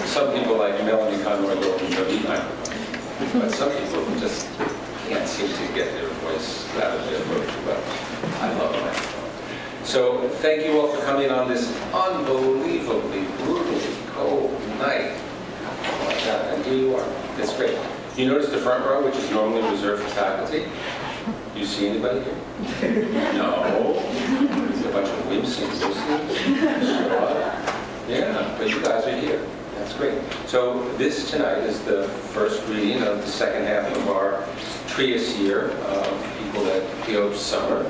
Some people like Melanie Conroy go and Jolie, but some people just can't seem to get their voice out of their throat. But I love it. So thank you all for coming on this unbelievably, brutally cold night. Oh my God, and here you are. It's great. You notice the front row, which is normally reserved for faculty? You see anybody here? No. There's a bunch of wimps and pussies. Yeah, but you guys are here. That's great. So this tonight is the first reading of the second half of our Trias year of people that Poetics Summer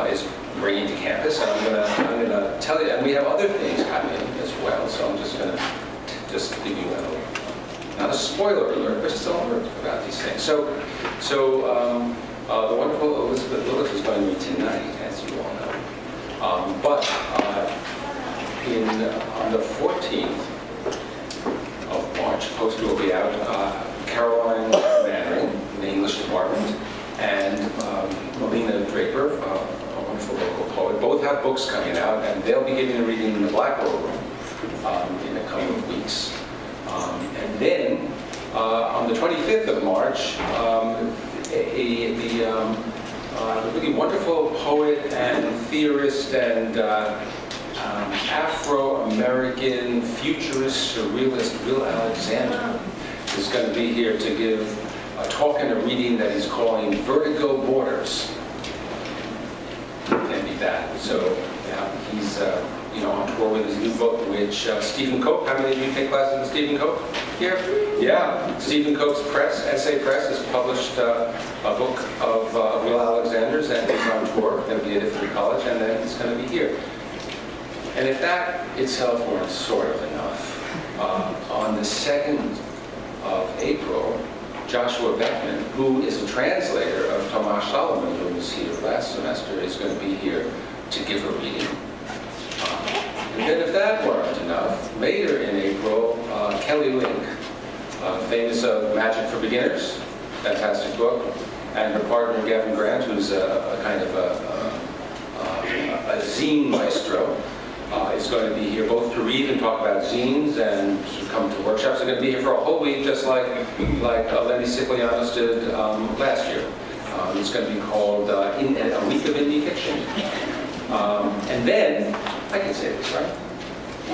is bringing to campus. And I'm gonna tell you, and we have other things happening as well. So I'm just gonna give you not a spoiler alert, but just an alert about these things. So the wonderful Elizabeth Willis is going to read tonight, as you all know. But on the 14th of March, poster will be out. Caroline Mannering in the English department and Melina Draper, a wonderful local poet, both have books coming out, and they'll be giving a reading in the Blackwell Room in a couple of weeks. And then on the 25th of March, the really wonderful poet and theorist and Afro-American futurist surrealist Will Alexander is going to be here to give a talk and a reading that he's calling Vertigo Borders. Can't beat that. So he's on tour with his new book, which Stephen Cope, how many of you take classes with Stephen Cope here? Yeah, Stephen Cope's Essay Press has published a book of Will Alexander's, and he's on tour. Going to be at Ifrit College, and then he's going to be here. And if that itself weren't sort of enough, on the 2nd of April, Joshua Beckman, who is a translator of Tomasz Solomon, who was here last semester, is going to be here to give a reading. And then if that weren't enough, later in April, Kelly Link, famous of Magic for Beginners, fantastic book, and her partner Gavin Grant, who's a kind of a zine maestro, is going to be here both to read and talk about zines and to come to workshops. They're going to be here for a whole week, just like Lenny Sicilianos did last year. It's going to be called A Week of Indie Fiction. And then, I can say this, right?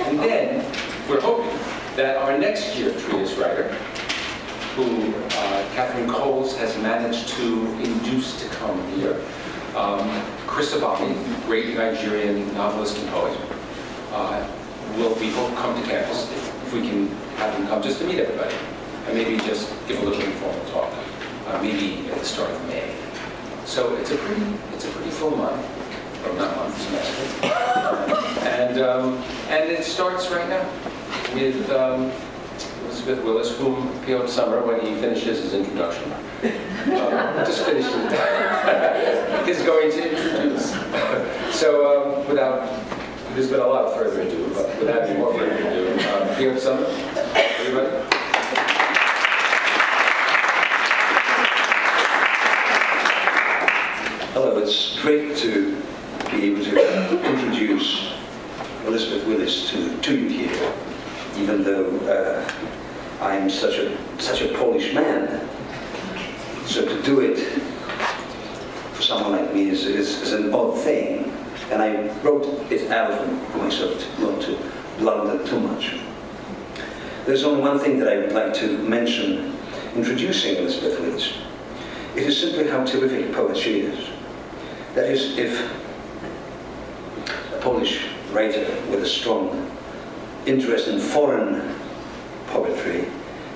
And then, we're hoping that our next year Trias writer, who Catherine Coles has managed to induce to come here, Chris Abami, great Nigerian novelist and poet, will be come to campus if we can have him come just to meet everybody, and maybe just give a little informal talk, maybe at the start of May. So it's a pretty full month. Or not month, semester. And it starts right now with Elizabeth Willis, whom Poetics Summer, when he finishes his introduction, just finished it, is going to introduce. So there's been a lot of further ado, but without any more further ado, Poetics Summer, everybody. Hello, it's great to be able to introduce Elizabeth Willis to you here, even though I'm such a Polish man. So to do it for someone like me is an odd thing, and I wrote it out for myself not to blunder too much. There's only one thing that I would like to mention introducing Elizabeth Willis. It is simply how terrific a poet she is. That is, if a Polish writer with a strong interest in foreign poetry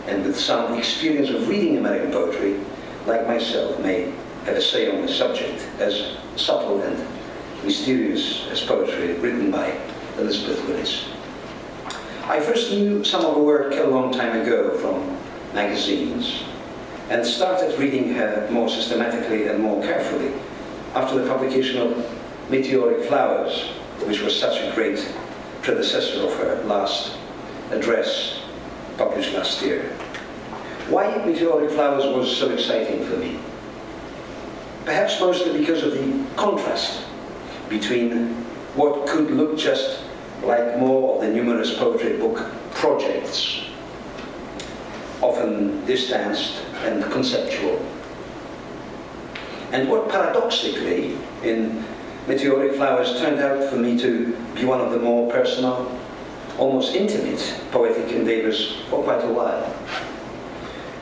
and with some experience of reading American poetry, like myself, may have a say on the subject, as subtle and mysterious as poetry written by Elizabeth Willis. I first knew some of her work a long time ago from magazines, and started reading her more systematically and more carefully after the publication of Meteoric Flowers, which was such a great predecessor of her last address, published last year. Why Meteoric Flowers was so exciting for me? Perhaps mostly because of the contrast between what could look just like more of the numerous poetry book projects, often distanced and conceptual. And what paradoxically, in Meteoric Flowers, turned out for me to be one of the more personal, almost intimate poetic endeavors for quite a while.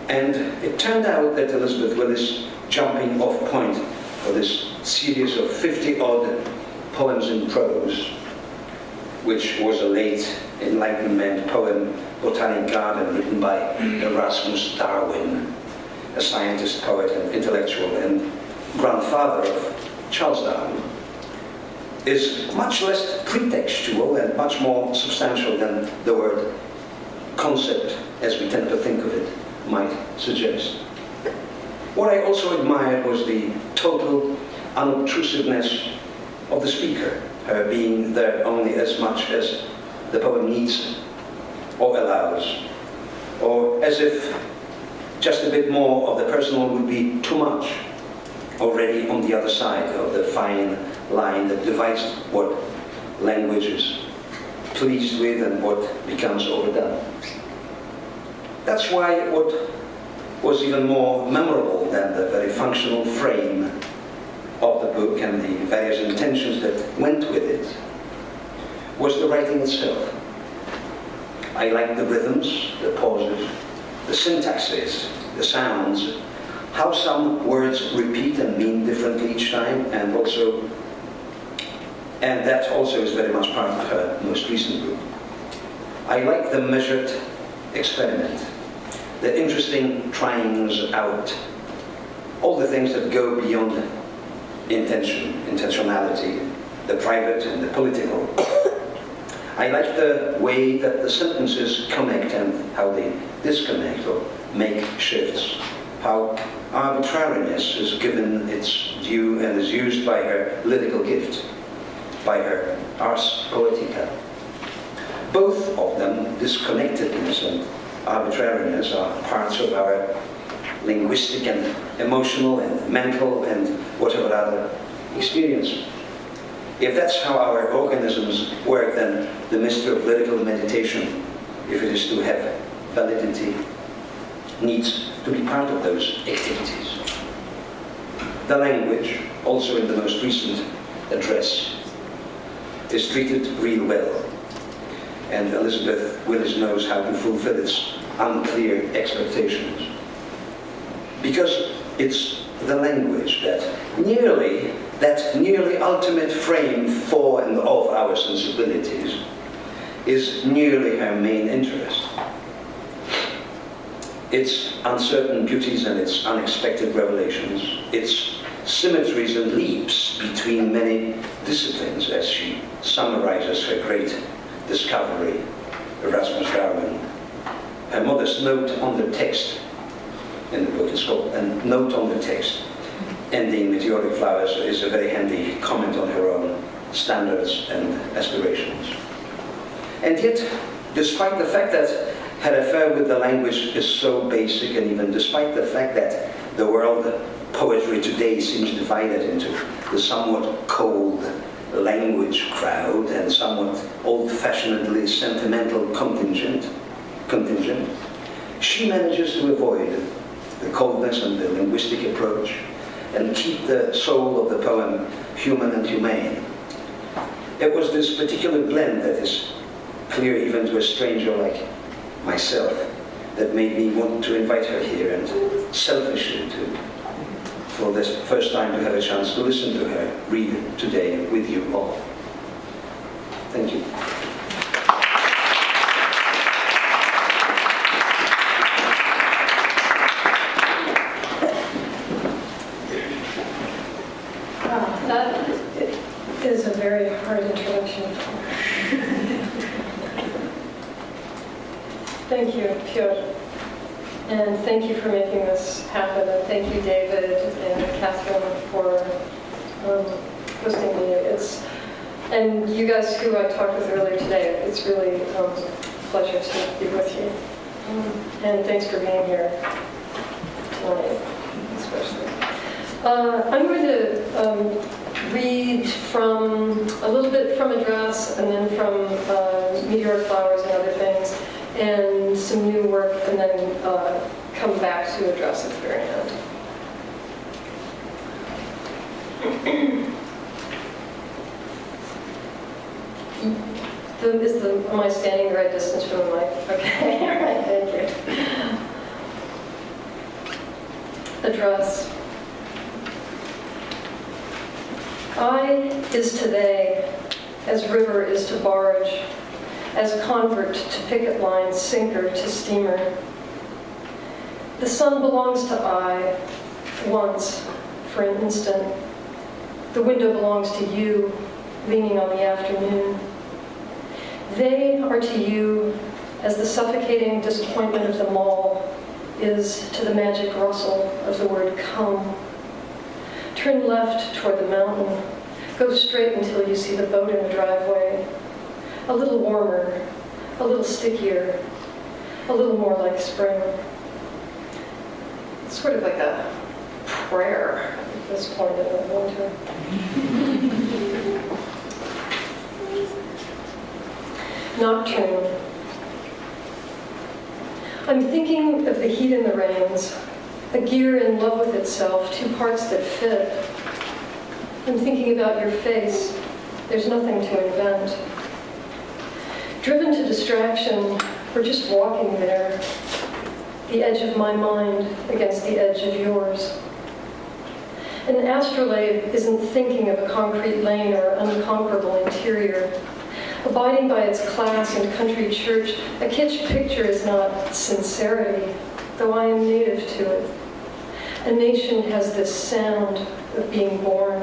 And it turned out that Elizabeth Willis' jumping off point for this series of 50-odd poems in prose, which was a late Enlightenment poem, Botanic Garden, written by Erasmus Darwin, a scientist, poet, and intellectual, and grandfather of Charles Darwin, is much less pretextual and much more substantial than the word concept, as we tend to think of it, might suggest. What I also admired was the total unobtrusiveness of the speaker, her being there only as much as the poem needs or allows, or as if just a bit more of the personal would be too much, already on the other side of the fine line that divides what language is pleased with and what becomes overdone. That's why what was even more memorable than the very functional frame of the book and the various intentions that went with it was the writing itself. I liked the rhythms, the pauses, the syntaxes, the sounds, how some words repeat and mean differently each time, and that also is very much part of her most recent book. I like the measured experiment, the interesting tryings out, all the things that go beyond intentionality, the private and the political. I like the way that the sentences connect and how they disconnect or make shifts, how arbitrariness is given its due and is used by her lyrical gift, by her ars poetica. Both of them, disconnectedness and arbitrariness, are parts of our linguistic and emotional and mental and whatever other experience. If that's how our organisms work, then the mystery of lyrical meditation, if it is to have validity, needs to be part of those activities. The language, also in the most recent address, is treated real well, and Elizabeth Willis knows how to fulfill its unclear expectations. Because it's the language that nearly ultimate frame for and of our sensibilities is nearly her main interest. Its uncertain beauties and its unexpected revelations, its symmetries and leaps between many disciplines, as she summarizes her great discovery, Erasmus Darwin. Her modest note on the text in the book, it's called A Note on the Text, ending Meteoric Flowers, is a very handy comment on her own standards and aspirations. And yet, despite the fact that her affair with the language is so basic, and even despite the fact that the world poetry today seems divided into the somewhat cold language crowd and somewhat old-fashionedly sentimental contingent, she manages to avoid the coldness and the linguistic approach and keep the soul of the poem human and humane. It was this particular blend that is clear even to a stranger like myself that made me want to invite her here and selfishly for this first time to have a chance to listen to her read today with you all. Thank you. Wow, that is a very hard introduction. Thank you, Piotr. And thank you for making this happen. And thank you, David and Catherine, for hosting me. And you guys who I talked with earlier today, it's really a pleasure to be with you. And thanks for being here tonight, especially. I'm going to read from a little bit from Address and then from Meteoric Flowers and other things, and some new work, and then come back to address at the very end. Am I standing the right distance from the mic? Okay, all right, thank you. Address. I is to they, as river is to barge, as convert to picket line, sinker to steamer. The sun belongs to I, once, for an instant. The window belongs to you, leaning on the afternoon. They are to you as the suffocating disappointment of the mall is to the magic rustle of the word come. Turn left toward the mountain. Go straight until you see the boat in the driveway. A little warmer, a little stickier, a little more like spring. It's sort of like a prayer at this point in the winter. Nocturne. I'm thinking of the heat and the rains, a gear in love with itself, two parts that fit. I'm thinking about your face. There's nothing to invent. Driven to distraction, we're just walking there, the edge of my mind against the edge of yours. An astrolabe isn't thinking of a concrete lane or unconquerable interior. Abiding by its class and country church, a kitsch picture is not sincerity, though I am native to it. A nation has this sound of being born.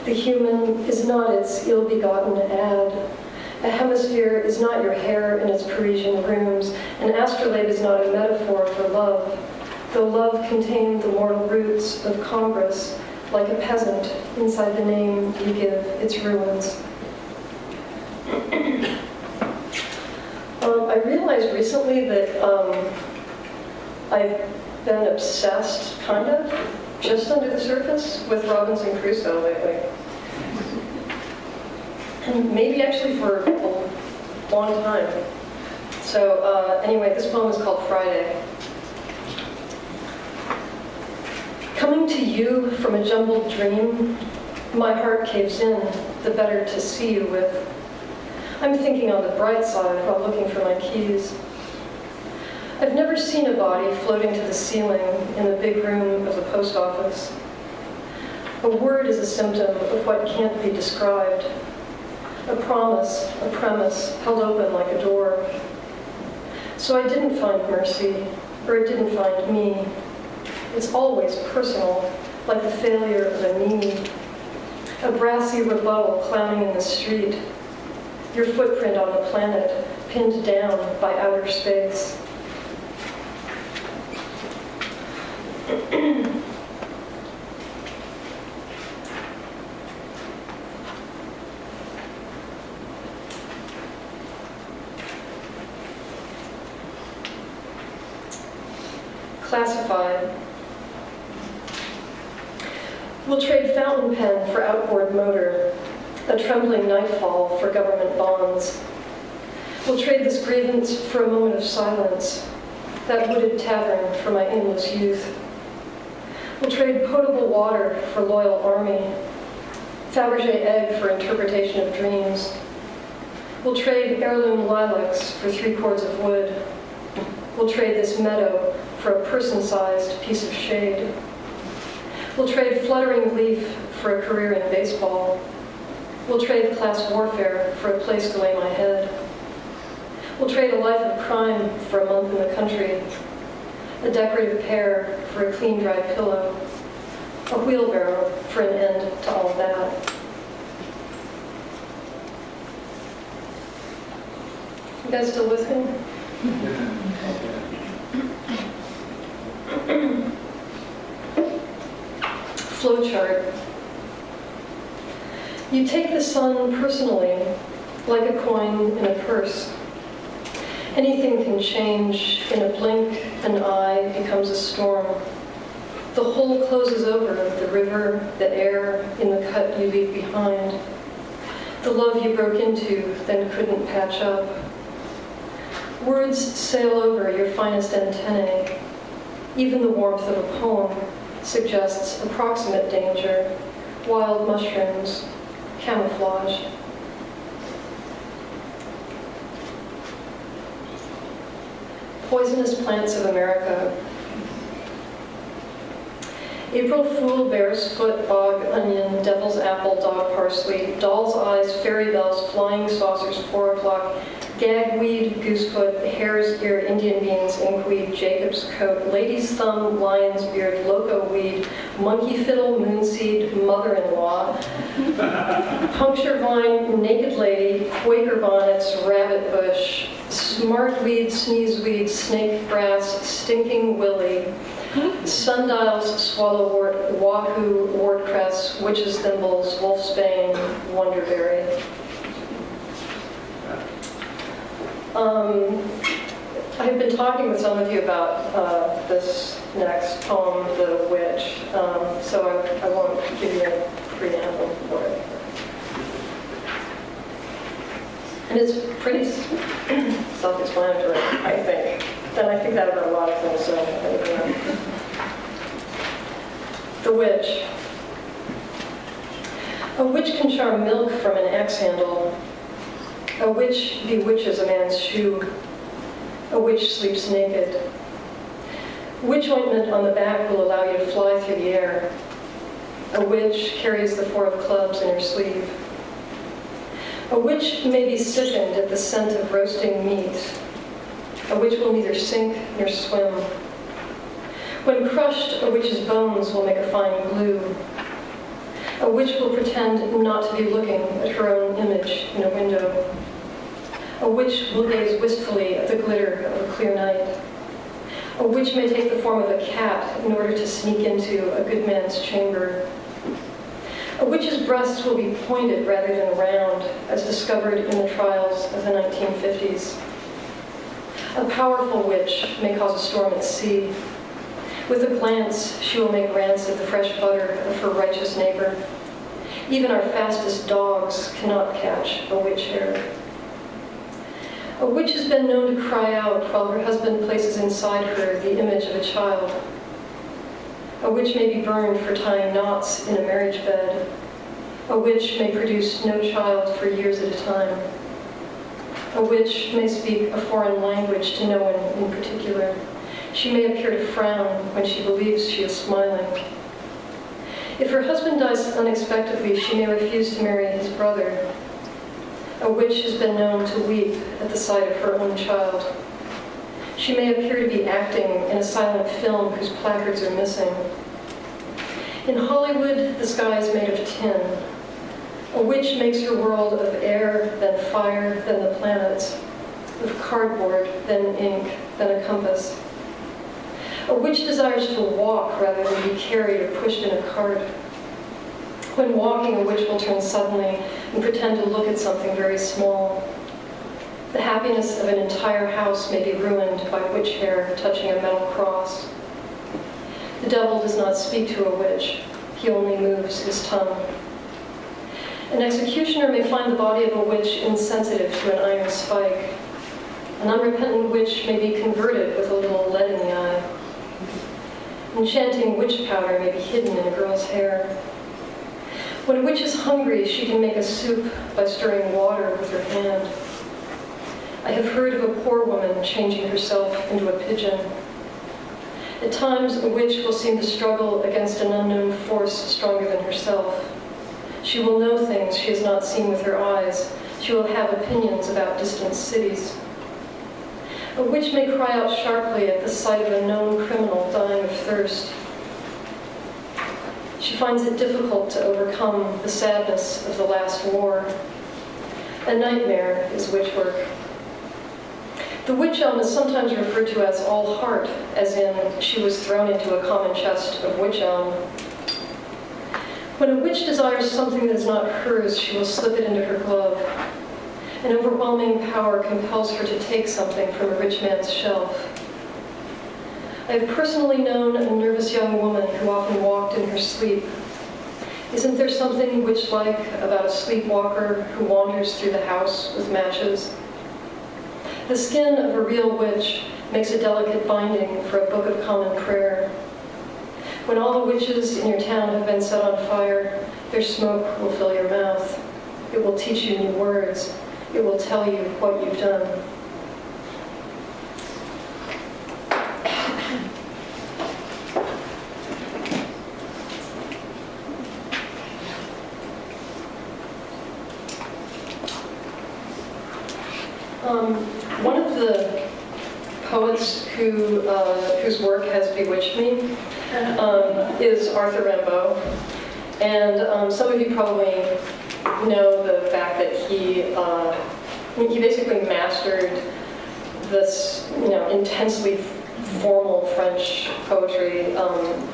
The human is not its ill-begotten ad. A hemisphere is not your hair in its Parisian rooms. An astrolabe is not a metaphor for love, though love contained the mortal roots of Congress, like a peasant inside the name you give its ruins. I realized recently that I've been obsessed, kind of, just under the surface, with Robinson Crusoe lately. And maybe actually for a long time. So anyway, this poem is called Friday. Coming to you from a jumbled dream, my heart caves in, the better to see you with. I'm thinking on the bright side while looking for my keys. I've never seen a body floating to the ceiling in the big room of the post office. A word is a symptom of what can't be described. A promise, a premise, held open like a door. So I didn't find mercy, or it didn't find me. It's always personal, like the failure of a knee. A brassy rebuttal clowning in the street. Your footprint on the planet, pinned down by outer space. Classified. We'll trade fountain pen for outboard motor, a trembling nightfall for government bonds. We'll trade this grievance for a moment of silence, that wooded tavern for my aimless youth. We'll trade potable water for loyal army, Fabergé egg for interpretation of dreams. We'll trade heirloom lilacs for 3 cords of wood. We'll trade this meadow for a person-sized piece of shade. We'll trade fluttering leaf for a career in baseball. We'll trade class warfare for a place to lay my head. We'll trade a life of crime for a month in the country, a decorative pear for a clean, dry pillow, a wheelbarrow for an end to all of that. You guys still with me? Flowchart. You take the sun personally, like a coin in a purse. Anything can change. In a blink, an eye becomes a storm. The whole closes over the river, the air, in the cut you leave behind. the love you broke into, then couldn't patch up. Words sail over your finest antennae. Even the warmth of a poem suggests approximate danger, wild mushrooms, camouflage. Poisonous Plants of America. April Fool, Bear's Foot, Bog Onion, Devil's Apple, Dog Parsley, Doll's Eyes, Fairy Bells, Flying Saucers, 4 o'clock, Gagweed, Goosefoot, Hare's Ear, Indian Beans, Inkweed, Jacob's Coat, Lady's Thumb, Lion's Beard, Loco Weed, Monkey Fiddle, Moonseed, Mother-in-Law, Puncture Vine, Naked Lady, Quaker Bonnets, Rabbit Bush, Smartweed, Sneezeweed, Snake Grass, Stinking Willy, Sundials, Swallowwort, Wahoo, Wardcress, Witch's Thimbles, Wolfsbane, Wonderberry. I've been talking with some of you about this next poem, The Witch, so I won't give you a preamble for it. And it's pretty self-explanatory, I think. And I think that about a lot of things, so I don't know. The Witch. A witch can charm milk from an axe handle. A witch bewitches a man's shoe. A witch sleeps naked. Witch ointment on the back will allow you to fly through the air. A witch carries the 4 of clubs in her sleeve. A witch may be sickened at the scent of roasting meat. A witch will neither sink nor swim. When crushed, a witch's bones will make a fine glue. A witch will pretend not to be looking at her own image in a window. A witch will gaze wistfully at the glitter of a clear night. A witch may take the form of a cat in order to sneak into a good man's chamber. A witch's breasts will be pointed rather than round, as discovered in the trials of the 1950s. A powerful witch may cause a storm at sea. With a glance, she will make rancid the fresh butter of her righteous neighbor. Even our fastest dogs cannot catch a witch hair. A witch has been known to cry out while her husband places inside her the image of a child. A witch may be burned for tying knots in a marriage bed. A witch may produce no child for years at a time. A witch may speak a foreign language to no one in particular. She may appear to frown when she believes she is smiling. If her husband dies unexpectedly, she may refuse to marry his brother. A witch has been known to weep at the sight of her own child. She may appear to be acting in a silent film whose placards are missing. In Hollywood, the sky is made of tin. A witch makes her world of air, then fire, then the planets, of cardboard, then ink, then a compass. A witch desires to walk rather than be carried or pushed in a cart. When walking, a witch will turn suddenly and pretend to look at something very small. The happiness of an entire house may be ruined by witch hair touching a metal cross. The devil does not speak to a witch. He only moves his tongue. An executioner may find the body of a witch insensitive to an iron spike. An unrepentant witch may be converted with a little lead in the eye. Enchanting witch powder may be hidden in a girl's hair. When a witch is hungry, she can make a soup by stirring water with her hand. I have heard of a poor woman changing herself into a pigeon. At times, a witch will seem to struggle against an unknown force stronger than herself. She will know things she has not seen with her eyes. She will have opinions about distant cities. A witch may cry out sharply at the sight of a known criminal dying of thirst. She finds it difficult to overcome the sadness of the last war. A nightmare is witch work. The witch elm is sometimes referred to as all heart, as in she was thrown into a common chest of witch elm. When a witch desires something that is not hers, she will slip it into her glove. An overwhelming power compels her to take something from a rich man's shelf. I have personally known a nervous young woman who often walked in her sleep. Isn't there something witch-like about a sleepwalker who wanders through the house with matches? The skin of a real witch makes a delicate binding for a book of common prayer. When all the witches in your town have been set on fire, their smoke will fill your mouth. It will teach you new words. It will tell you what you've done. One of the poets whose work has bewitched me is Arthur Rimbaud. And some of you probably know the fact that he basically mastered this, intensely formal French poetry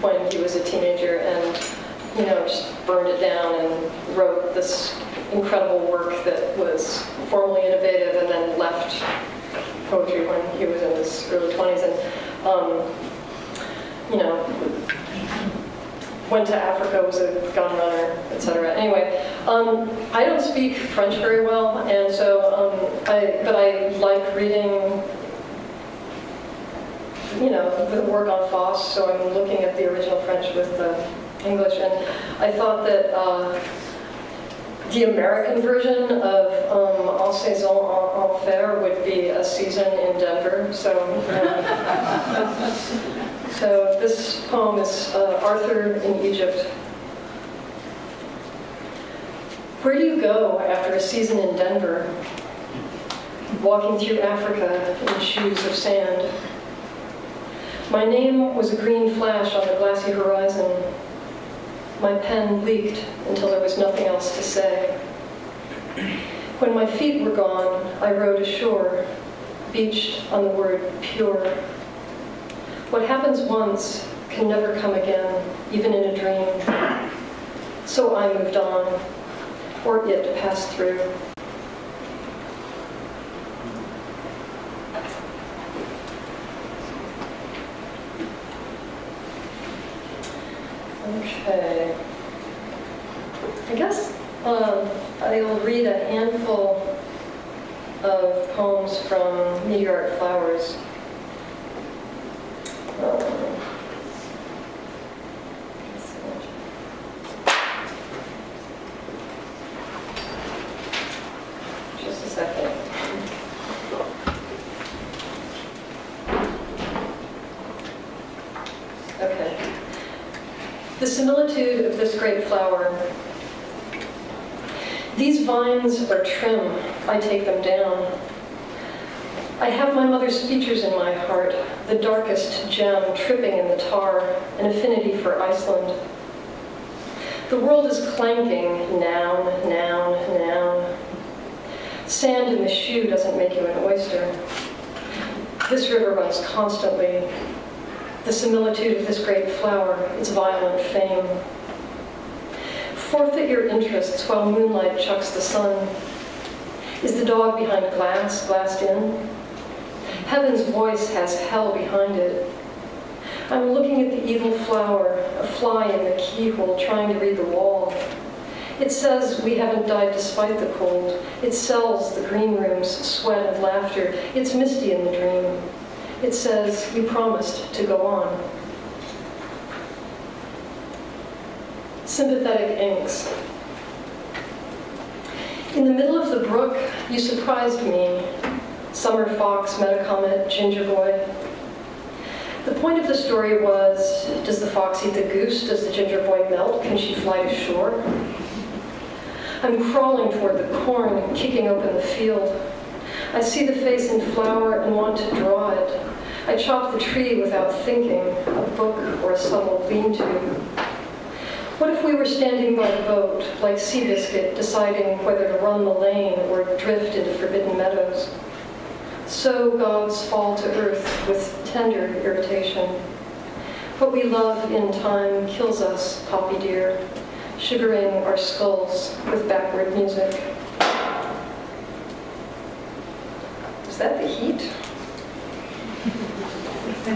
when he was a teenager, and just burned it down and wrote this incredible work that was formally innovative, and then left poetry when he was in his early 20s, and went to Africa, was a gun runner, etc. Anyway, I don't speak French very well, and so but I like reading the work on Faust, so I'm looking at the original French with the English, and I thought that the American version of En Saison en Enfer would be A Season in Denver. So, so this poem is Arthur in Egypt. Where do you go after a season in Denver? Walking through Africa in shoes of sand. My name was a green flash on the glassy horizon. My pen leaked until there was nothing else to say. When my feet were gone, I rowed ashore, beached on the word pure. What happens once can never come again, even in a dream. So I moved on, or it passed through. Okay. I guess I'll read a handful of poems from Meteoric Flowers. Just a second. Okay. The similitude of this great flower. These vines are trim, I take them down. I have my mother's features in my heart, the darkest gem tripping in the tar, an affinity for Iceland. The world is clanking, noun, noun, noun. Sand in the shoe doesn't make you an oyster. This river runs constantly. The similitude of this great flower, its violent fame. Forfeit your interests while moonlight chucks the sun. Is the dog behind glass, glassed in? Heaven's voice has hell behind it. I'm looking at the evil flower, a fly in the keyhole trying to read the wall. It says we haven't died despite the cold. It sells the green room's sweat and laughter. It's misty in the dream. It says we promised to go on. Sympathetic inks. In the middle of the brook, you surprised me. Summer fox, metacomet, ginger boy. The point of the story was, does the fox eat the goose? Does the ginger boy melt? Can she fly to shore? I'm crawling toward the corn, kicking open the field. I see the face in flower and want to draw it. I chop the tree without thinking, a book or a subtle lean-to. What if we were standing by the boat, like Seabiscuit, deciding whether to run the lane or drift into forbidden meadows? So gods fall to earth with tender irritation. What we love in time kills us, poppy dear, sugaring our skulls with backward music. Is that the heat? The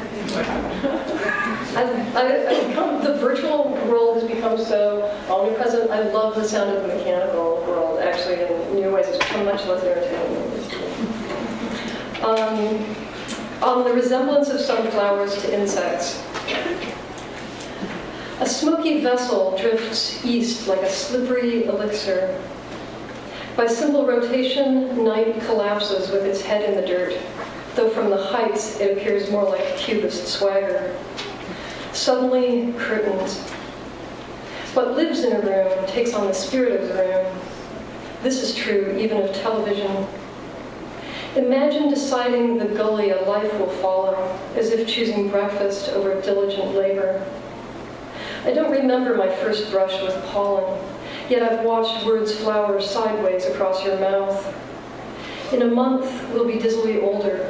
virtual world has become so omnipresent. I love the sound of the mechanical world, actually, in new ways. It's become much less irritating. On the resemblance of sunflowers to insects. A smoky vessel drifts east like a slippery elixir. By simple rotation, night collapses with its head in the dirt, though from the heights it appears more like cubist swagger. Suddenly, curtains. What lives in a room takes on the spirit of the room. This is true even of television. Imagine deciding the gully a life will follow, as if choosing breakfast over diligent labor. I don't remember my first brush with pollen, yet I've watched words flower sideways across your mouth. In a month, we'll be dizzily older.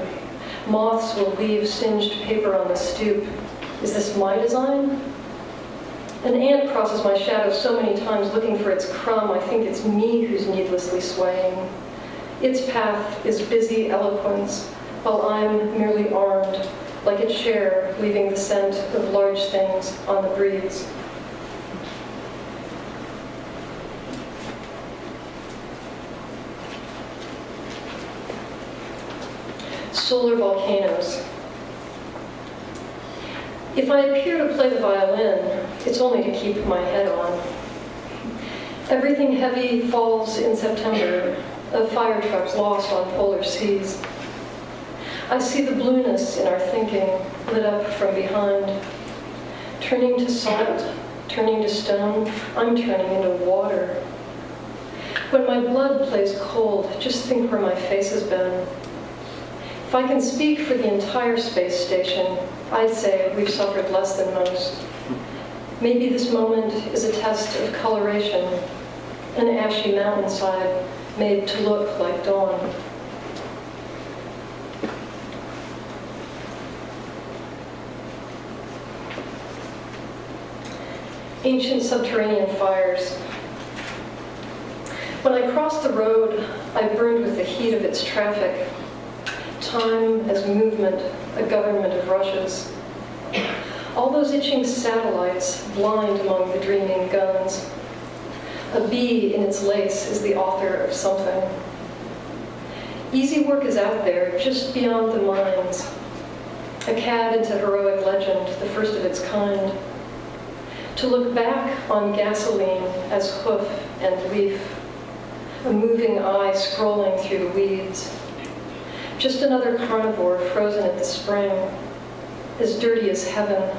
Moths will leave singed paper on the stoop. Is this my design? An ant crosses my shadow so many times looking for its crumb, I think it's me who's needlessly swaying. Its path is busy eloquence, while I'm merely armed, like its share, leaving the scent of large things on the breeze. Solar volcanoes. If I appear to play the violin, it's only to keep my head on. Everything heavy falls in September, of fire trucks lost on polar seas. I see the blueness in our thinking, lit up from behind. Turning to salt, turning to stone, I'm turning into water. When my blood plays cold, just think where my face has been. If I can speak for the entire space station, I'd say we've suffered less than most. Maybe this moment is a test of coloration, an ashy mountainside made to look like dawn. Ancient subterranean fires. When I crossed the road, I burned with the heat of its traffic. Time as movement, a government of rushes. All those itching satellites blind among the dreaming guns. A bee in its lace is the author of something. Easy work is out there, just beyond the mines. A cad into heroic legend, the first of its kind. To look back on gasoline as hoof and leaf. A moving eye scrolling through the weeds. Just another carnivore frozen at the spring, as dirty as heaven,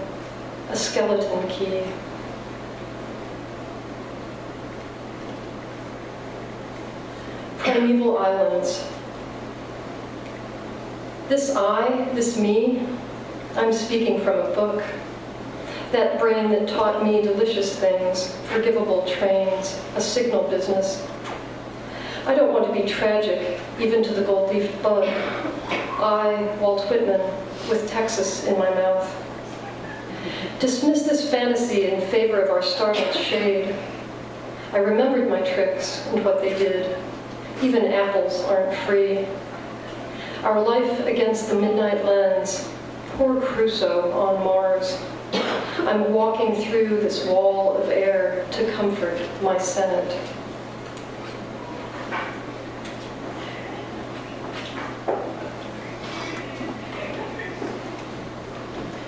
a skeleton key. Primeval islands. This I, this me, I'm speaking from a book. That brain that taught me delicious things, forgivable trains, a signal business. I don't want to be tragic, even to the gold-leafed bug. I, Walt Whitman, with Texas in my mouth. Dismiss this fantasy in favor of our startled shade. I remembered my tricks and what they did. Even apples aren't free. Our life against the midnight lens. Poor Crusoe on Mars. I'm walking through this wall of air to comfort my Senate.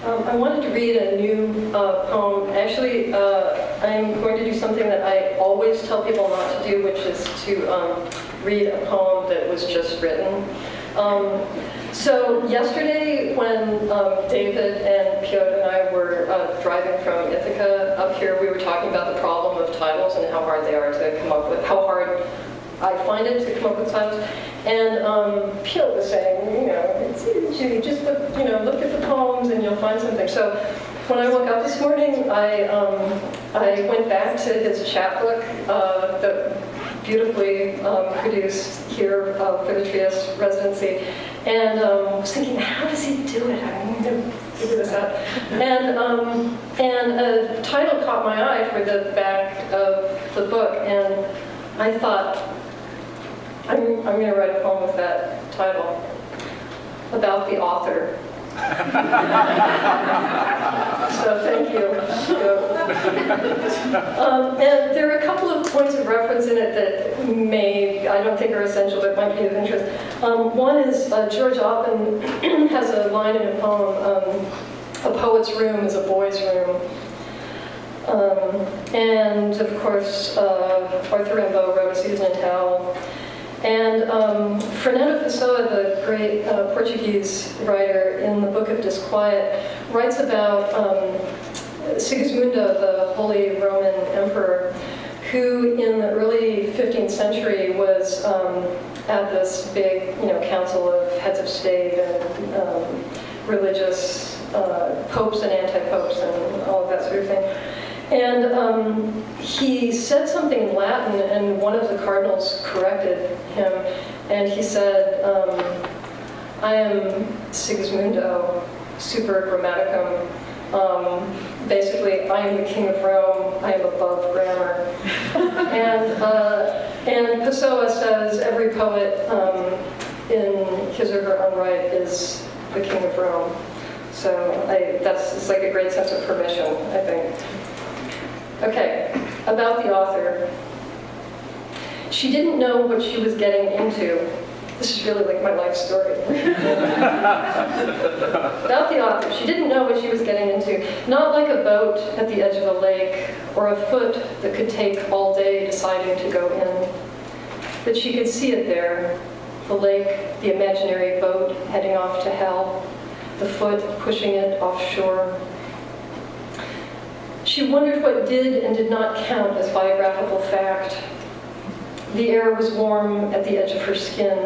I wanted to read a new poem. Actually, I'm going to do something that I always tell people not to do, which is to read a poem that was just written. So yesterday, when David and Piotr and I were driving from Ithaca up here, we were talking about the problem of titles and how hard they are to come up with, how hard I find it to come up with titles. And Piotr was saying, you know, it's easy, just look, you know, look at the poems and you'll find something. So when I woke up this morning, I went back to his chapbook that beautifully produced here for the Trias residency, and was thinking, how does he do it? I'm going to figure this out. And a title caught my eye for the back of the book, and I thought, I'm going to write a poem with that title about the author. So thank you. And there are a couple of points of reference in it that I don't think are essential, but might be of interest. One is George Oppen has a line in a poem, a poet's room is a boy's room. And of course, Arthur Rimbaud wrote A Season in Hell. And Fernando Pessoa, the great Portuguese writer, in the Book of Disquiet, writes about Sigismundo, the Holy Roman Emperor, who in the early 15th century was at this big, council of heads of state and religious popes and anti-popes and all of that sort of thing. And he said something in Latin, and one of the cardinals corrected him, and he said, I am Sigismundo, super grammaticum. Basically, I am the king of Rome, I am above grammar. And Pessoa says every poet in his or her own right is the king of Rome. So it's like a great sense of permission, I think. Okay, about the author. She didn't know what she was getting into. This is really like my life story. About the author. She didn't know what she was getting into. Not like a boat at the edge of a lake, or a foot that could take all day deciding to go in. But she could see it there. The lake, the imaginary boat heading off to hell, the foot pushing it offshore. She wondered what did and did not count as biographical fact. The air was warm at the edge of her skin,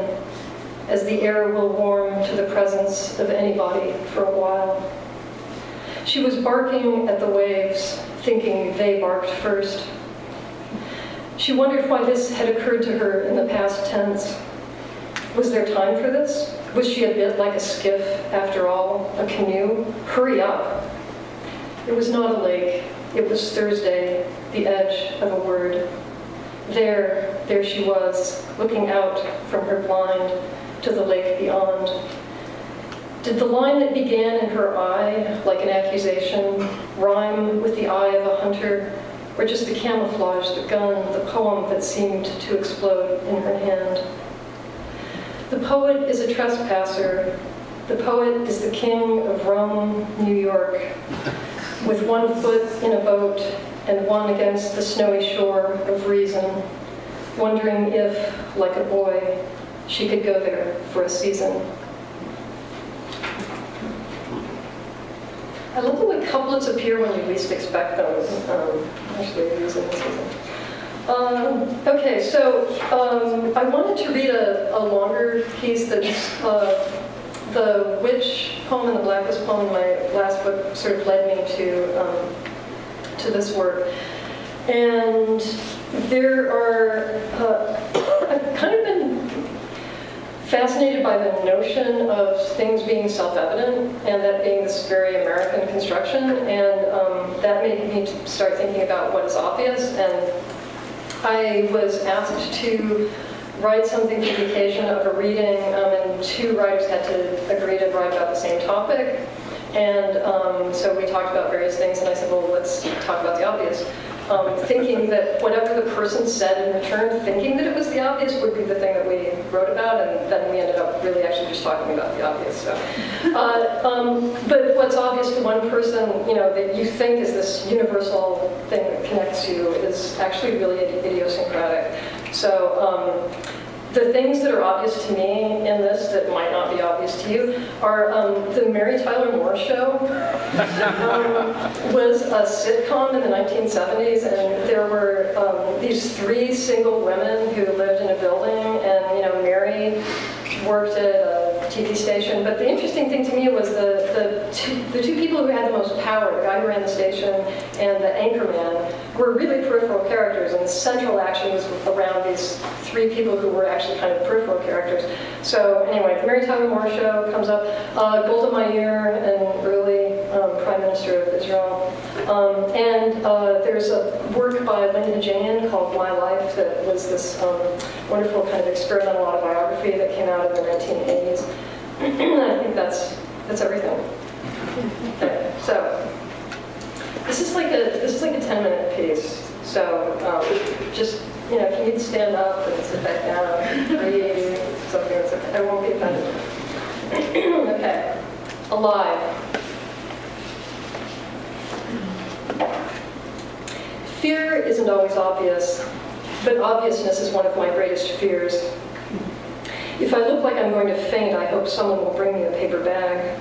as the air will warm to the presence of anybody for a while. She was barking at the waves, thinking they barked first. She wondered why this had occurred to her in the past tense. Was there time for this? Was she a bit like a skiff, after all, a canoe? Hurry up. It was not a lake. It was Thursday, the edge of a word. There she was, looking out from her blind to the lake beyond. Did the line that began in her eye, like an accusation, rhyme with the eye of a hunter, or just the camouflage, the gun, the poem that seemed to explode in her hand? The poet is a trespasser. The poet is the king of Rome, New York, with one foot in a boat and one against the snowy shore of reason, wondering if, like a boy, she could go there for a season. I love the way couplets appear when you least expect them. Actually, a reason. Okay, so I wanted to read a longer piece that's the Witch poem and the Blacklist poem in my last book sort of led me to this work. And there are, I've kind of been fascinated by the notion of things being self-evident, and that being this very American construction, and that made me start thinking about what is obvious. And I was asked to write something for the occasion of a reading, and two writers had to agree to write about the same topic. And so we talked about various things, and I said, well, let's talk about the obvious. Thinking that whatever the person said in return, thinking that it was the obvious, would be the thing that we wrote about, and then we ended up really actually just talking about the obvious. So, but what's obvious to one person, that you think is this universal thing that connects you, is actually really idiosyncratic. So the things that are obvious to me in this that might not be obvious to you are the Mary Tyler Moore Show was a sitcom in the 1970s, and there were these three single women who lived in a building, and Mary worked at a TV station. But the interesting thing to me was the two people who had the most power, the guy who ran the station and the anchorman, were really peripheral characters, and the central action was around these three people who were actually kind of peripheral characters. So anyway, the Mary Tyler Moore Show comes up, Golda Meir, an early Prime Minister of Israel. And there's a work by Linda Jane called My Life that was this wonderful kind of experimental autobiography that came out in the 1980s. I think that's That's everything. Okay, so this is like a 10-minute piece. So just, you know, if you need to stand up and sit back down, breathe, something, I won't be offended. Okay, alive. Fear isn't always obvious, but obviousness is one of my greatest fears. If I look like I'm going to faint, I hope someone will bring me a paper bag.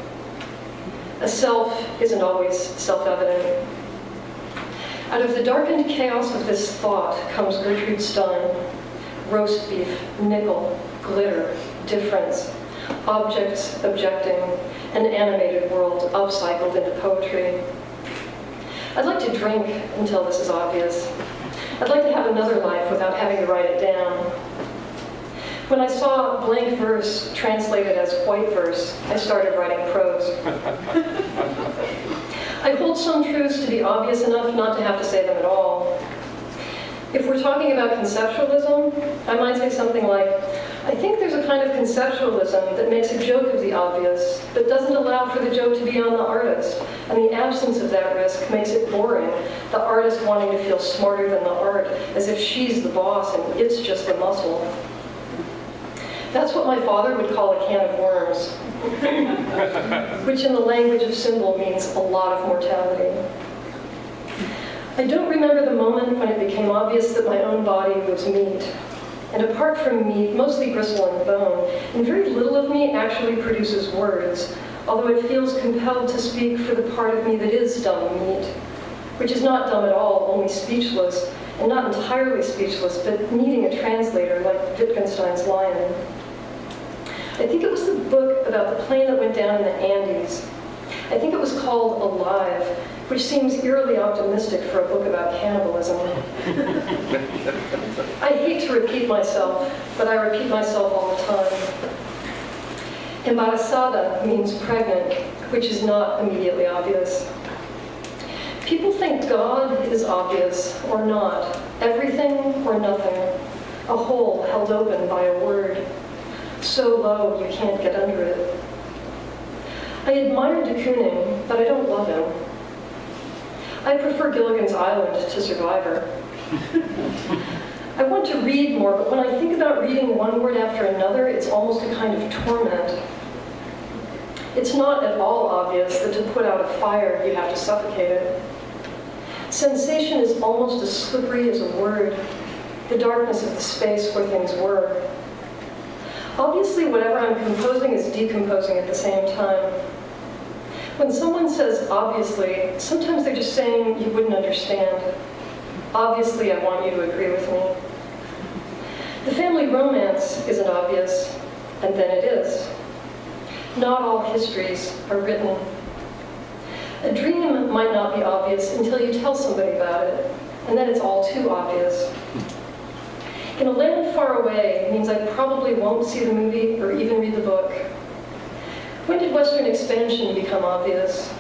A self isn't always self-evident. Out of the darkened chaos of this thought comes Gertrude Stein. Roast beef, nickel, glitter, difference, objects objecting, an animated world upcycled into poetry. I'd like to drink until this is obvious. I'd like to have another life without having to write it down. When I saw blank verse translated as white verse, I started writing prose. I hold some truths to be obvious enough not to have to say them at all. If we're talking about conceptualism, I might say something like, I think there's a kind of conceptualism that makes a joke of the obvious, but doesn't allow for the joke to be on the artist, and the absence of that risk makes it boring, the artist wanting to feel smarter than the art, as if she's the boss and it's just the muscle. That's what my father would call a can of worms, which in the language of symbol means a lot of mortality. I don't remember the moment when it became obvious that my own body was meat. And apart from meat, mostly gristle and bone, and very little of me actually produces words, although it feels compelled to speak for the part of me that is dumb meat, which is not dumb at all, only speechless, and not entirely speechless, but needing a translator like Wittgenstein's lion. I think it was the book about the plane that went down in the Andes. I think it was called Alive, which seems eerily optimistic for a book about cannibalism. I hate to repeat myself, but I repeat myself all the time. Embarazada means pregnant, which is not immediately obvious. People think God is obvious or not, everything or nothing, a hole held open by a word, so low you can't get under it. I admire de Kooning, but I don't love him. I prefer Gilligan's Island to Survivor. I want to read more, but when I think about reading one word after another, it's almost a kind of torment. It's not at all obvious that to put out a fire, you have to suffocate it. Sensation is almost as slippery as a word, the darkness of the space where things were. Obviously, whatever I'm composing is decomposing at the same time. When someone says obviously, sometimes they're just saying you wouldn't understand. Obviously, I want you to agree with me. The family romance isn't obvious, and then it is. Not all histories are written. A dream might not be obvious until you tell somebody about it, and then it's all too obvious. In a land far away means I probably won't see the movie or even read the book. When did Western expansion become obvious?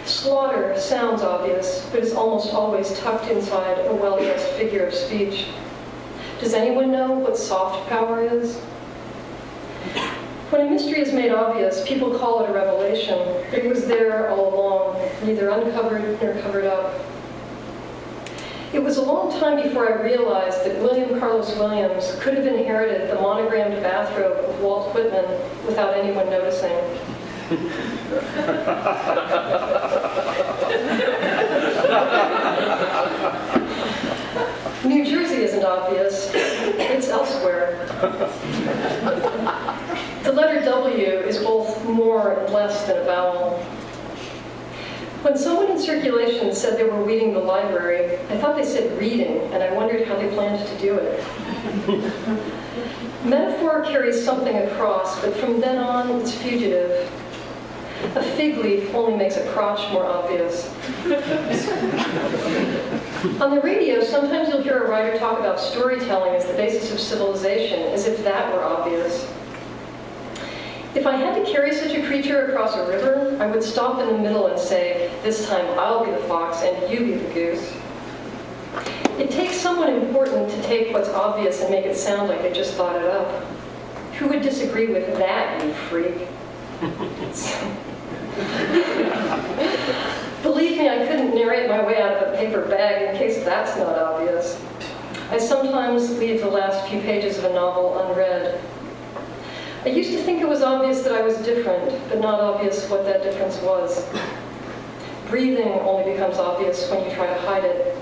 Slaughter sounds obvious, but is almost always tucked inside a well-dressed figure of speech. Does anyone know what soft power is? When a mystery is made obvious, people call it a revelation. It was there all along, neither uncovered nor covered up. It was a long time before I realized that William Carlos Williams could have inherited the monogrammed bathrobe of Walt Whitman without anyone noticing. New Jersey isn't obvious, it's elsewhere. The letter W is both more and less than a vowel. When someone in circulation said they were reading the library, I thought they said reading, and I wondered how they planned to do it. Metaphor carries something across, but from then on, it's fugitive. A fig leaf only makes a crotch more obvious. On the radio, sometimes you'll hear a writer talk about storytelling as the basis of civilization, as if that were obvious. If I had to carry such a creature across a river, I would stop in the middle and say, this time I'll be the fox and you be the goose. It takes someone important to take what's obvious and make it sound like they just thought it up. Who would disagree with that, you freak? sheets. Believe me, I couldn't narrate my way out of a paper bag in case that's not obvious. I sometimes leave the last few pages of a novel unread. I used to think it was obvious that I was different, but not obvious what that difference was. Breathing only becomes obvious when you try to hide it.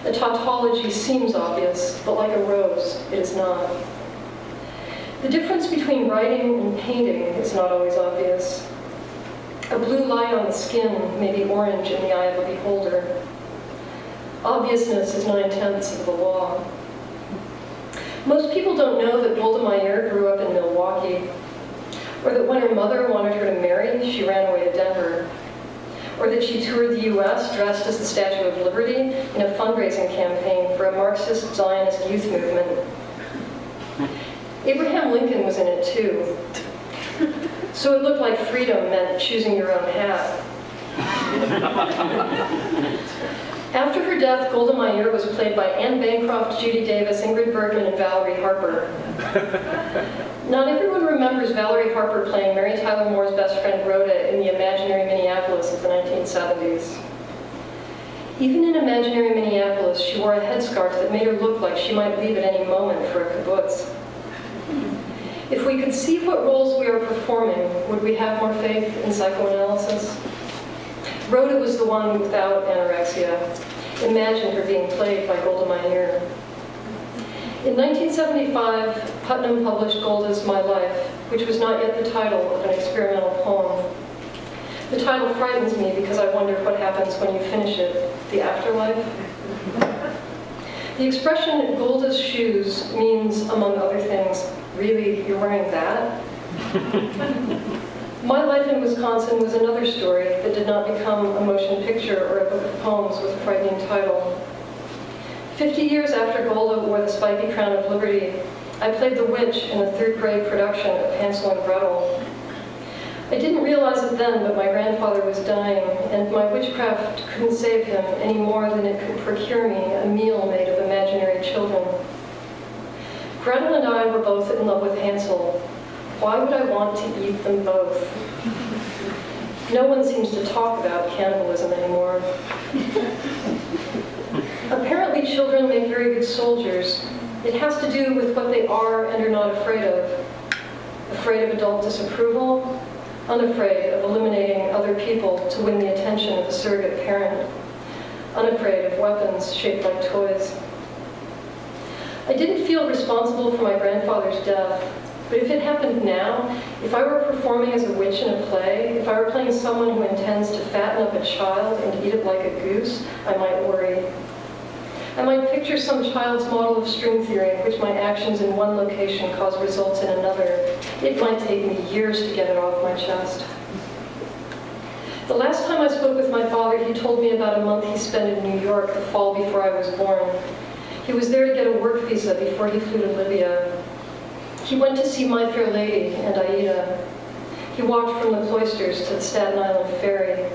A tautology seems obvious, but like a rose, it is not. The difference between writing and painting is not always obvious. A blue light on the skin may be orange in the eye of a beholder. Obviousness is 9/10 of the law. Most people don't know that Golda Meir grew up in Milwaukee, or that when her mother wanted her to marry, she ran away to Denver, or that she toured the US dressed as the Statue of Liberty in a fundraising campaign for a Marxist Zionist youth movement. Abraham Lincoln was in it too. So it looked like freedom meant choosing your own hat. After her death, Golda Meir was played by Anne Bancroft, Judy Davis, Ingrid Bergman, and Valerie Harper. Not everyone remembers Valerie Harper playing Mary Tyler Moore's best friend Rhoda in the imaginary Minneapolis of the 1970s. Even in imaginary Minneapolis, she wore a headscarf that made her look like she might leave at any moment for a kibbutz. If we could see what roles we are performing, would we have more faith in psychoanalysis? Rhoda was the one without anorexia. Imagine her being played by Golda Meir. In 1975, Putnam published Golda's My Life, which was not yet the title of an experimental poem. The title frightens me because I wonder what happens when you finish it, the afterlife. The expression Golda's shoes means, among other things, really, you're wearing that? My Life in Wisconsin was another story that did not become a motion picture or a book of poems with a frightening title. 50 years after Golda wore the spiky crown of liberty, I played the witch in a third-grade production of Hansel and Gretel. I didn't realize it then, but my grandfather was dying, and my witchcraft couldn't save him any more than it could procure me a meal made of imaginary children. Gretel and I were both in love with Hansel. Why would I want to eat them both? No one seems to talk about cannibalism anymore. Apparently, children make very good soldiers. It has to do with what they are and are not afraid of. Afraid of adult disapproval, unafraid of eliminating other people to win the attention of a surrogate parent, unafraid of weapons shaped like toys. I didn't feel responsible for my grandfather's death, but if it happened now, if I were performing as a witch in a play, if I were playing someone who intends to fatten up a child and eat it like a goose, I might worry. I might picture some child's model of string theory in which my actions in one location cause results in another. It might take me years to get it off my chest. The last time I spoke with my father, he told me about a month he spent in New York the fall before I was born. He was there to get a work visa before he flew to Libya. He went to see My Fair Lady and Aida. He walked from the cloisters to the Staten Island ferry.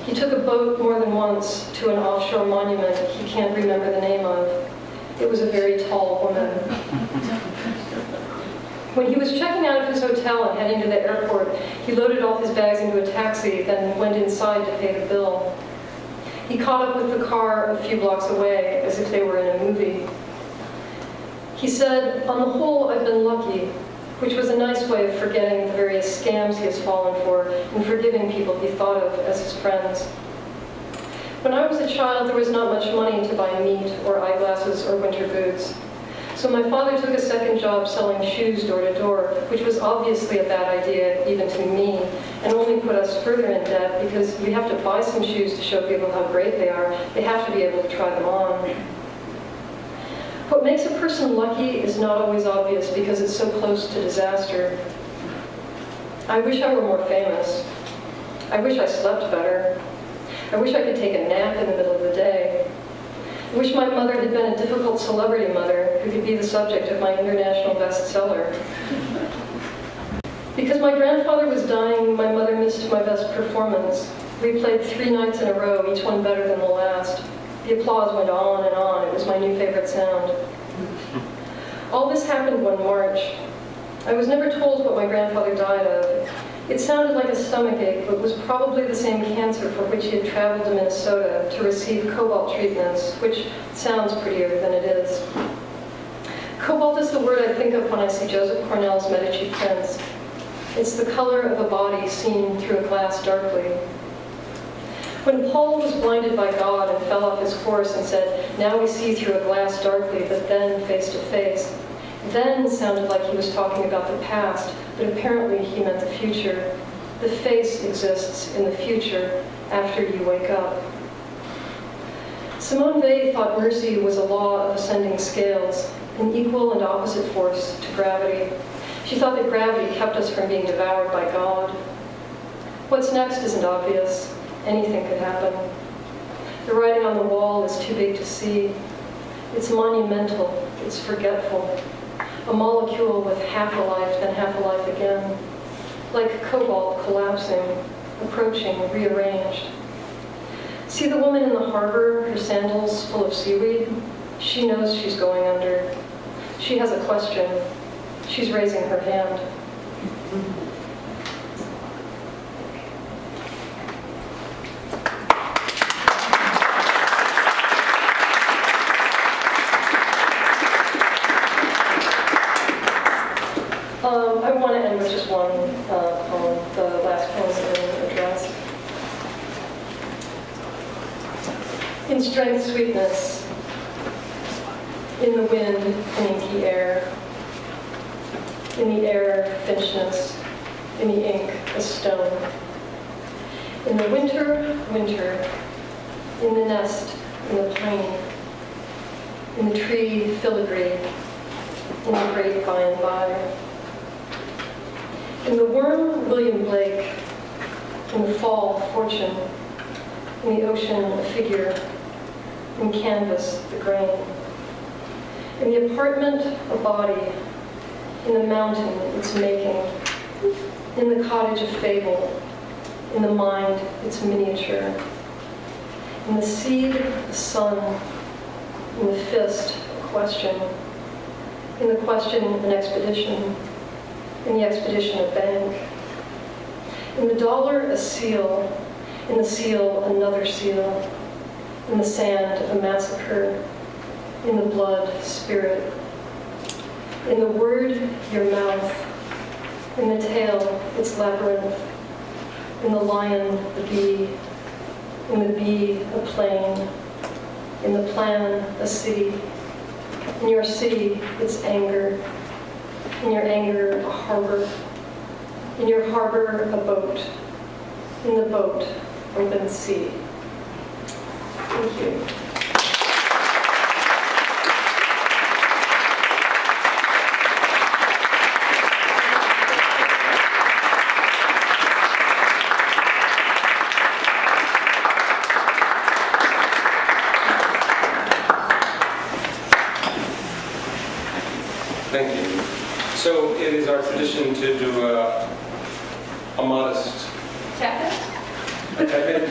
He took a boat more than once to an offshore monument he can't remember the name of. It was a very tall woman. When he was checking out of his hotel and heading to the airport, he loaded all his bags into a taxi, then went inside to pay the bill. He caught up with the car a few blocks away, as if they were in a movie. He said, "On the whole, I've been lucky," which was a nice way of forgetting the various scams he has fallen for and forgiving people he thought of as his friends. When I was a child, there was not much money to buy meat or eyeglasses or winter boots. So my father took a second job selling shoes door to door, which was obviously a bad idea even to me, and only put us further in debt because you have to buy some shoes to show people how great they are. They have to be able to try them on. What makes a person lucky is not always obvious because it's so close to disaster. I wish I were more famous. I wish I slept better. I wish I could take a nap in the middle of the day. I wish my mother had been a difficult celebrity mother who could be the subject of my international bestseller. Because my grandfather was dying, my mother missed my best performance. We played 3 nights in a row, each one better than the last. The applause went on and on. It was my new favorite sound. All this happened one March. I was never told what my grandfather died of. It sounded like a stomachache, but was probably the same cancer for which he had traveled to Minnesota to receive cobalt treatments, which sounds prettier than it is. Cobalt is the word I think of when I see Joseph Cornell's Medici prints. It's the color of a body seen through a glass darkly. When Paul was blinded by God and fell off his horse and said, "Now we see through a glass darkly, but then face to face," then sounded like he was talking about the past, but apparently he meant the future. The face exists in the future after you wake up. Simone Weil thought mercy was a law of ascending scales, an equal and opposite force to gravity. She thought that gravity kept us from being devoured by God. What's next isn't obvious. Anything could happen. The writing on the wall is too big to see. It's monumental. It's forgetful. A molecule with half a life, then half a life again. Like cobalt collapsing, approaching, rearranged. See the woman in the harbor, her sandals full of seaweed? She knows she's going under. She has a question. She's raising her hand. I want to end with just one poem, the last poem that I addressed. In strength, sweetness, in the wind, an inky air, in the air, finchness, in the ink, a stone. In the winter, winter, in the nest, in the plain, in the tree, filigree, in the great by and by. In the worm, William Blake. In the fall, fortune. In the ocean, a figure. In canvas, the grain. In the apartment, a body. In the mountain, its making. In the cottage, a fable. In the mind, its miniature. In the seed, a sun. In the fist, a question. In the question, an expedition. In the expedition, a bank. In the dollar, a seal. In the seal, another seal. In the sand, a massacre. In the blood, spirit. In the word, your mouth. In the tail, its labyrinth. In the lion, the bee. In the bee, a plane. In the plan, a city. In your city, its anger. In your anger, a harbor. In your harbor, a boat. In the boat, open sea. Thank you. Thank you. So it is our tradition to do a modest Tap dance? a tap dance.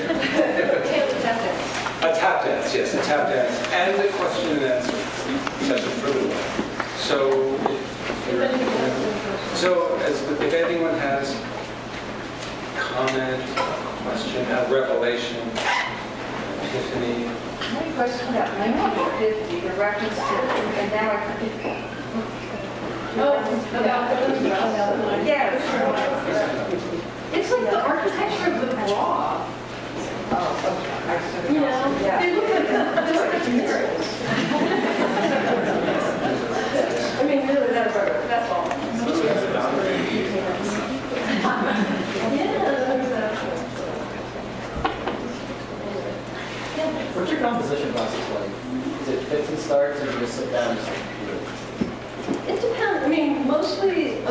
Tap dance. A tap dance, yes, a tap dance, and a question and answer session for a little while. If anyone has comment, question, a revelation, epiphany. I have a question about 1950, the reference to, and now I forget. Yeah. It's like the architecture of the bra. Oh, okay. Yeah. They look like mirrors. I mean, really, that's all. What's your composition process like? Is it fits and starts, or do you just sit down and just do it? It depends. I mean, mostly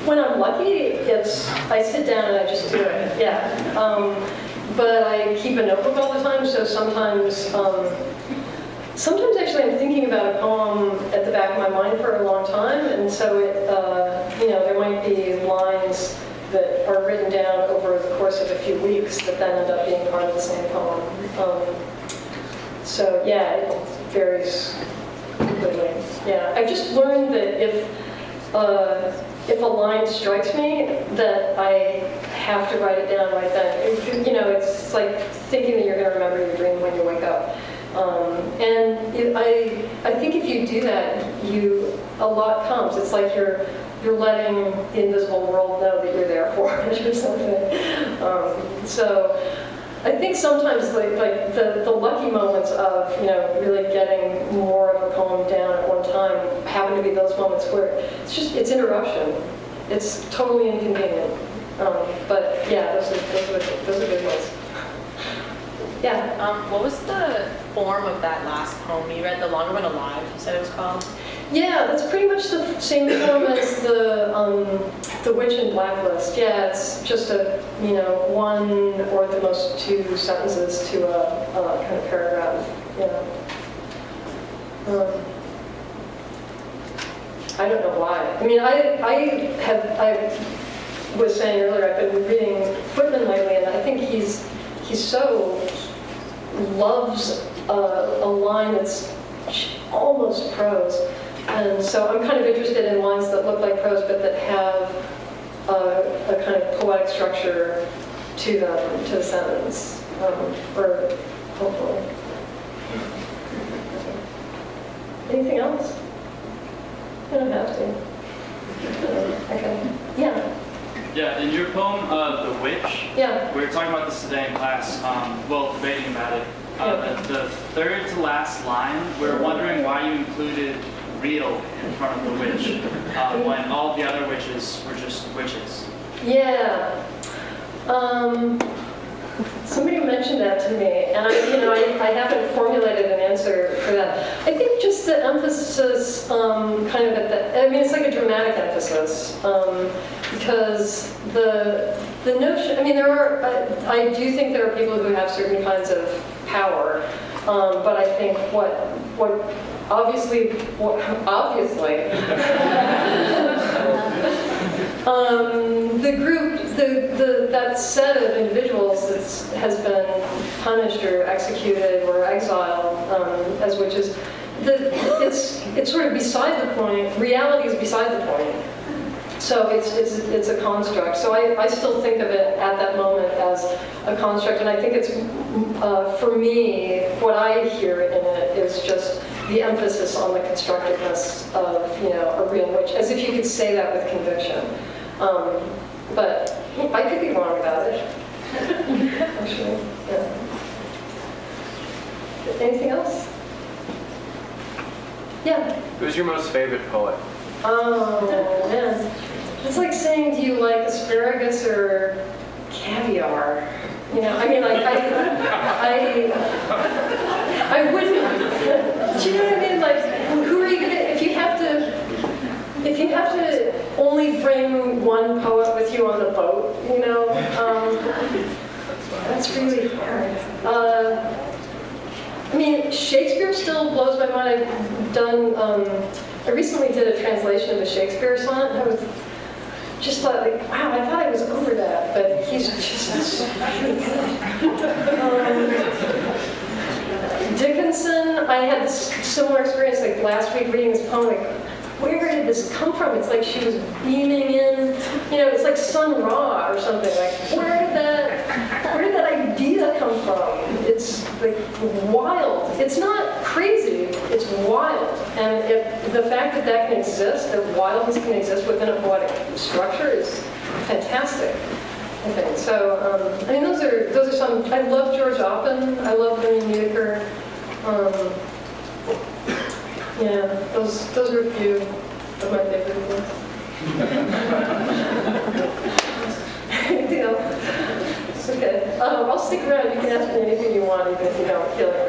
when I'm lucky, I sit down and I just do it. Yeah. But I keep a notebook all the time, so sometimes actually I'm thinking about a poem at the back of my mind for a long time, and so there might be lines that are written down over the course of a few weeks that then end up being part of the same poem. So yeah, it varies completely. Yeah, I've just learned that if if a line strikes me, that I have to write it down right then. You know, it's like thinking that you're going to remember your dream when you wake up. I think if you do that, a lot comes. It's like you're letting the invisible world know that you're there for it or something. So I think sometimes like the lucky moments of, you know, really getting more of a poem down at one time happen to be those moments where it's interruption. It's totally inconvenient. But yeah, those are good ones. Yeah. What was the form of that last poem you read? The Longer One Alive, you said it was called? Yeah, that's pretty much the same form as the Witch in Blacklist. Yeah, it's just one or at the most two sentences to a kind of paragraph. Yeah. I don't know why. I mean, I was saying earlier, I've been reading Whitman lately, and I think he so loves a line that's almost prose. And so I'm kind of interested in lines that look like prose, but that have a kind of poetic structure to them, to the sentence, or hopefully. Anything else? You don't have to. Okay. Yeah. Yeah, in your poem, The Witch, yeah. we were talking about this today in class, debating about it. The third to last line, we're wondering why you included real in front of the witch, when all the other witches were just witches. Yeah. Somebody mentioned that to me, and I haven't formulated an answer for that. I think just the emphasis, kind of it's like a dramatic emphasis, because the notion. I mean, I do think there are people who have certain kinds of power, but I think obviously. The group, that set of individuals that has been punished or executed or exiled as witches, it's sort of beside the point. Reality is beside the point. So it's a construct. So I still think of it at that moment as a construct, and I think it's for me, what I hear in it is just the emphasis on the constructiveness of a real witch, as if you could say that with conviction. But I could be wrong about it. Actually, yeah. Anything else? Yeah. Who's your most favorite poet? Oh man, it's like saying, do you like asparagus or caviar? I mean, like I wouldn't. Do you know what I mean? Like, who are you gonna? If you have to only bring one poet with you on the boat, that's really hard. I mean, Shakespeare still blows my mind. I've done. I recently did a translation of a Shakespeare sonnet. I was just thought, like, wow, I thought I was over that, but he's just really good. Dickinson, I had this similar experience like last week reading this poem, like, where did this come from? It's like she was beaming in, it's like Sun Ra or something. Like, where did that idea come from? It's like wild. It's not crazy, it's wild. And the fact that can exist, that wildness can exist within a poetic structure is fantastic, I think. So, I mean, those are some. I love George Oppen. I love Lorine Niedecker. Yeah, those are a few of my favorite things. Anything else? Okay. I'll stick around. You can ask me anything you want, even if you don't feel like